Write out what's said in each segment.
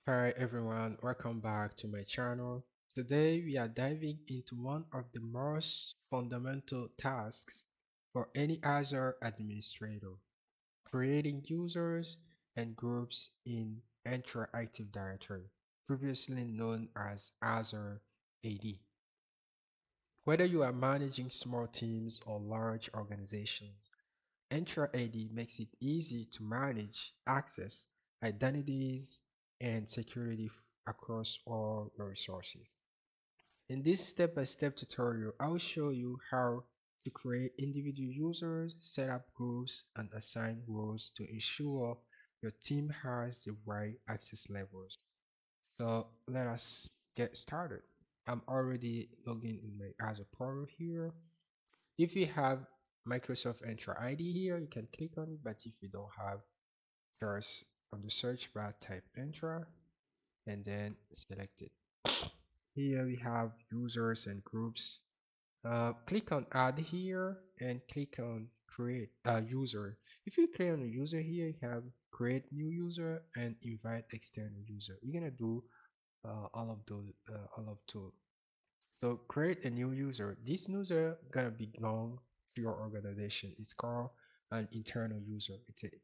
Hi everyone, welcome back to my channel. Today we are diving into one of the most fundamental tasks for any Azure administrator, creating users and groups in Entra Active Directory, previously known as Azure AD. Whether you are managing small teams or large organizations, Entra AD makes it easy to manage access, identities, and security across all your resources. In this step-by-step tutorial, I will show you how to create individual users, set up groups, and assign roles to ensure your team has the right access levels. So let us get started. I'm already logged in my Azure portal here. If you have Microsoft Entra ID here, you can click on it, but if you don't have, just on the search bar type Entra and then select it. Here we have users and groups. Click on add here and click on create a user. If you create a user here, you have create new user and invite external user. We're gonna do all of two. So create a new user. This user gonna belong to your organization. It's called an internal user.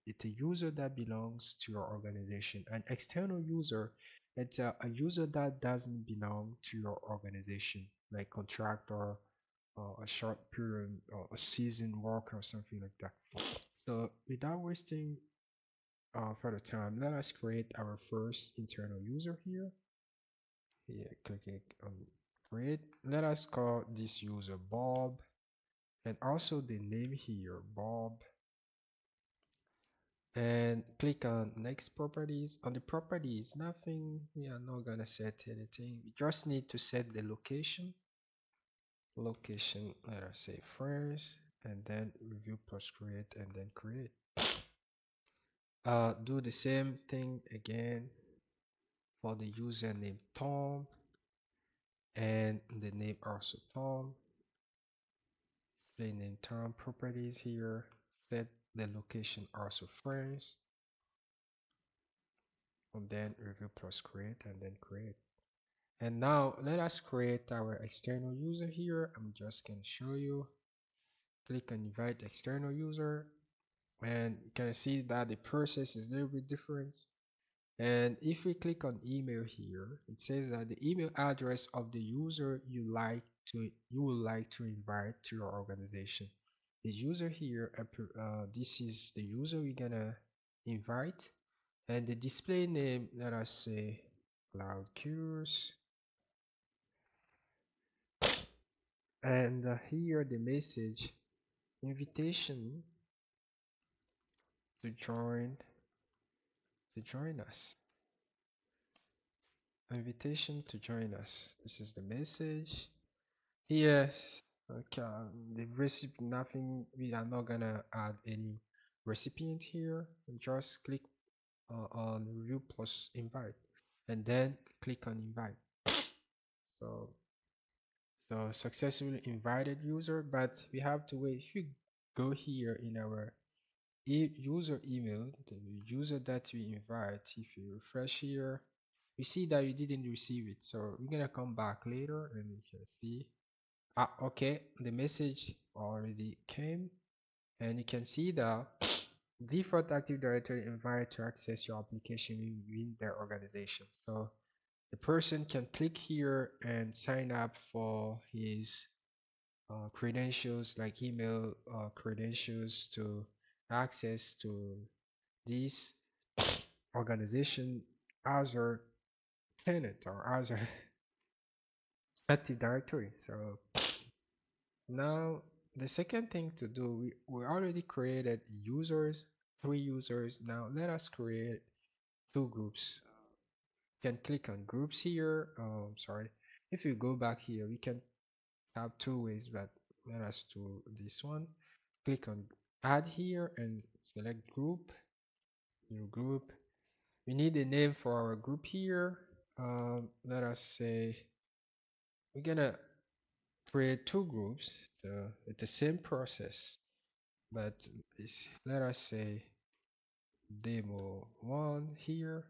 It's a user that belongs to your organization. An external user, it's a user that doesn't belong to your organization, like contractor or a short period or a season worker or something like that. So without wasting further time, let us create our first internal user here. Here, clicking on create. Let us call this user Bob and also the name here, Bob. And click on next properties. On the properties, nothing. We are not gonna set anything. We just need to set the location. Location, let us say France, and then review plus create and then create. Do the same thing again for the username Tom and the name also Tom. Display name Tom properties here. Set the location also France, and then review plus create and then create. And now let us create our external user here. I'm just gonna show you. Click on invite external user, and you can see that the process is a little bit different. And if we click on email here, it says that the email address of the user you would like to invite to your organization. The user here, this is the user we're gonna invite, and the display name, let us say Cloud Cures, and here the message invitation to join us. Invitation to join us. This is the message. Yes. Okay. The recipe, nothing. We are not gonna add any recipient here. Just click on review plus invite, and then click on invite. So, so successfully invited user, but we have to wait. If you go here in our user email, the user that we invite, if you refresh here, you see that you didn't receive it. So we're gonna come back later and you can see. Ah, okay, the message already came, and you can see the default Active Directory invite to access your application within their organization. So the person can click here and sign up for his credentials like email credentials to access to this organization Azure tenant or Azure Active Directory. So now the second thing to do, we already created users, 3 users. Now let us create 2 groups. You can click on groups here. Sorry. If you go back here, we can have 2 ways, but let us do this one. Click on add here and select group, new group. We need a name for our group here. Let us say we're gonna create 2 groups. So it's the same process, but let us say demo 1 here,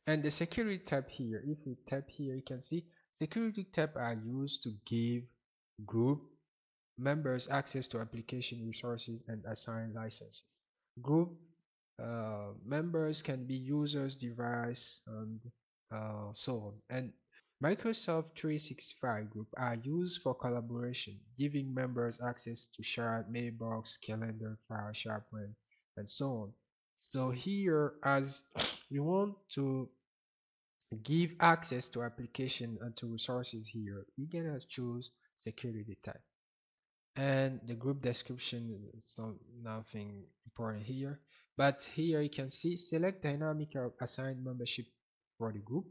And the security tab here, if we tap here, you can see security tab are used to give group members access to application resources and assign licenses. Group members can be users, device, and so on. And Microsoft 365 group are used for collaboration, giving members access to shared mailbox, calendar, file, SharePoint, and so on. So here, as we want to give access to application and to resources here, we're gonna choose security type. And the group description is nothing important here, but here you can see select dynamic or assigned membership for the group.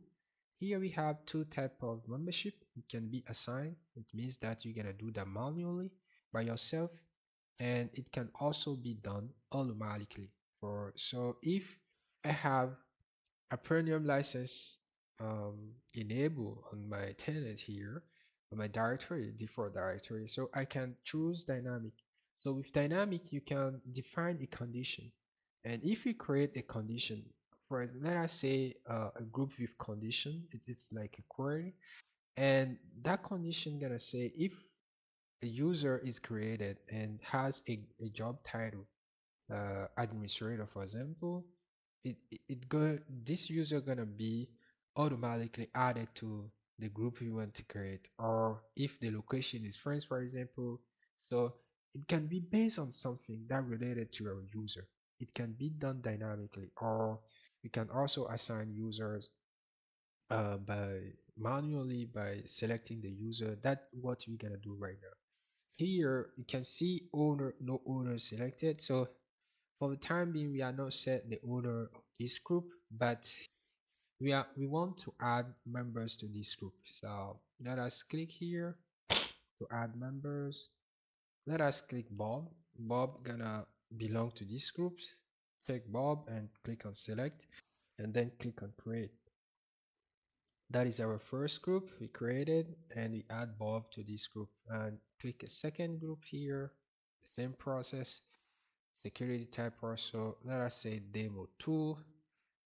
Here we have two type of membership. It can be assigned. It means that you're gonna do that manually by yourself, and it can also be done automatically. For so if I have a premium license enabled on my tenant here, on my directory, default directory. So I can choose dynamic. So with dynamic, you can define a condition. And if you create a condition, for example, let us say a group with condition, it's like a query. And that condition gonna say if a user is created and has a job title administrator, for example, it go this user gonna be automatically added to the group you want to create, or if the location is France, for example. So it can be based on something that related to our user. It can be done dynamically, or we can also assign users by manually by selecting the user. That's what we're gonna do right now. Here you can see owner, no owner selected. So for the time being, we are not set the owner of this group, but we want to add members to this group. So let us click here to add members. Let us click Bob. Bob gonna belong to this group. Take Bob and click on select, and then click on create. That is our first group we created, and we add Bob to this group and click a second group here. The same process. Security type also, let us say demo 2,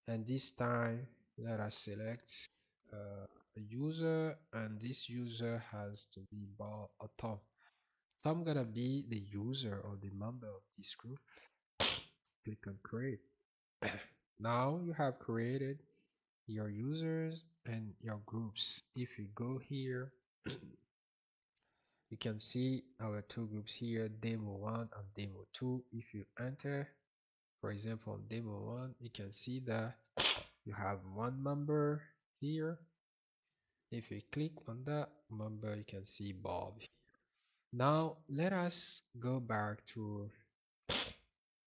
and this time let us select a user, and this user has to be Bob or Tom. So I'm gonna be the user or the member of this group. Click on create. Now you have created your users and your groups. If you go here, you can see our two groups here, demo 1 and demo 2. If you enter, for example, on demo 1, you can see that you have one member here. If you click on that member, you can see Bob. Now let us go back to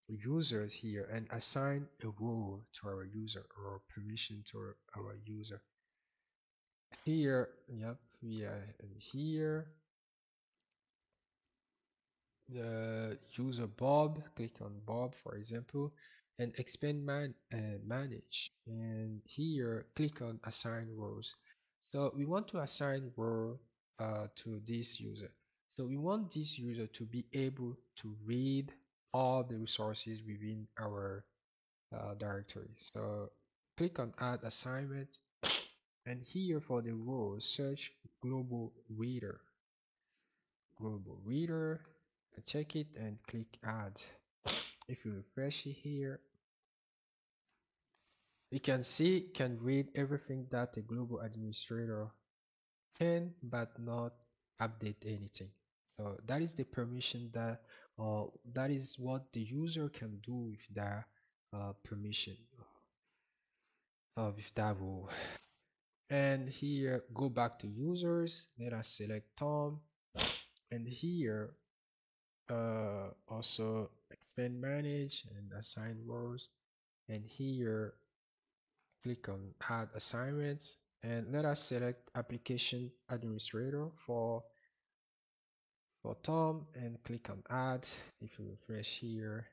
users here and assign a role to our user or permission to our user. Here, yep, we are in here. The user Bob, click on Bob, for example, and expand manage. And here, click on assign roles. So we want to assign role to this user. So we want this user to be able to read all the resources within our directory. So click on add assignment, and here for the role, search global reader. Global reader, check it and click add. If you refresh it here, you can see can read everything that a global administrator can, but not update anything. So that is the permission that that is what the user can do with that permission with that rule. And here go back to users, let us select Tom, and here also expand manage and assign roles, and here click on add assignments, and let us select application administrator for Tom and click on add. If you refresh here,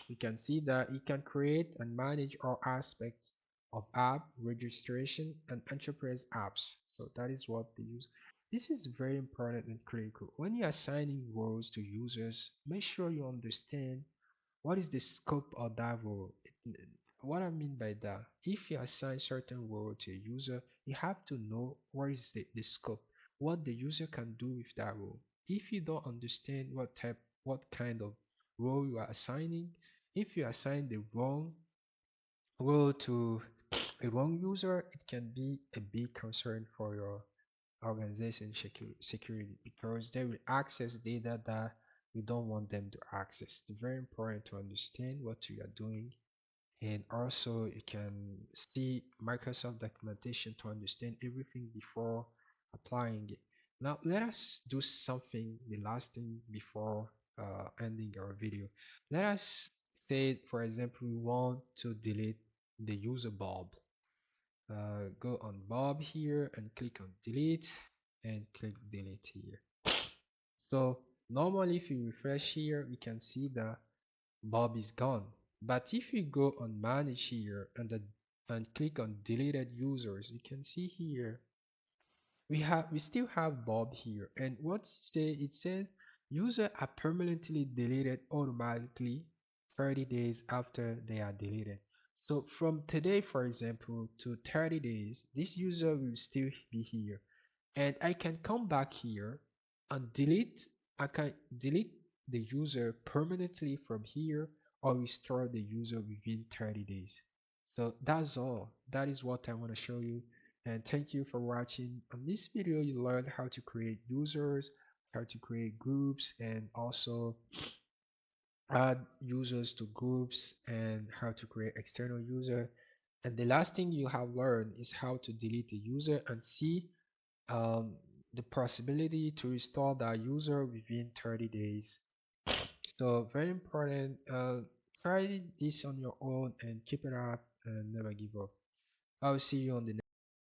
you can see that you can create and manage all aspects of app registration and enterprise apps. So that is what they use. This is very important and critical. When you're assigning roles to users, make sure you understand what is the scope of that role. what I mean by that, if you assign certain role to a user, you have to know what is the scope, what the user can do with that role. If you don't understand what kind of role you are assigning, if you assign the wrong role to a wrong user, it can be a big concern for your organization security because they will access data that you don't want them to access. It's very important to understand what you are doing, and also you can see Microsoft documentation to understand everything before applying it. Now let us do something, the last thing before ending our video. Let us say, for example, we want to delete the user Bob. Go on Bob here and click on delete and click delete here. So normally if you refresh here, we can see that Bob is gone. But if you go on manage here and click on deleted users, you can see here we still have Bob here. And what it says user are permanently deleted automatically 30 days after they are deleted. So from today, for example, to 30 days, this user will still be here, and I can come back here and I can delete the user permanently from here or restore the user within 30 days. So that's all. That is what I want to show you. And thank you for watching. On this video, you learned how to create users, how to create groups, and also add users to groups, and how to create external user. And the last thing you have learned is how to delete a user and see um, the possibility to restore that user within 30 days. So very important. Try this on your own and keep it up and never give up. I'll see you on the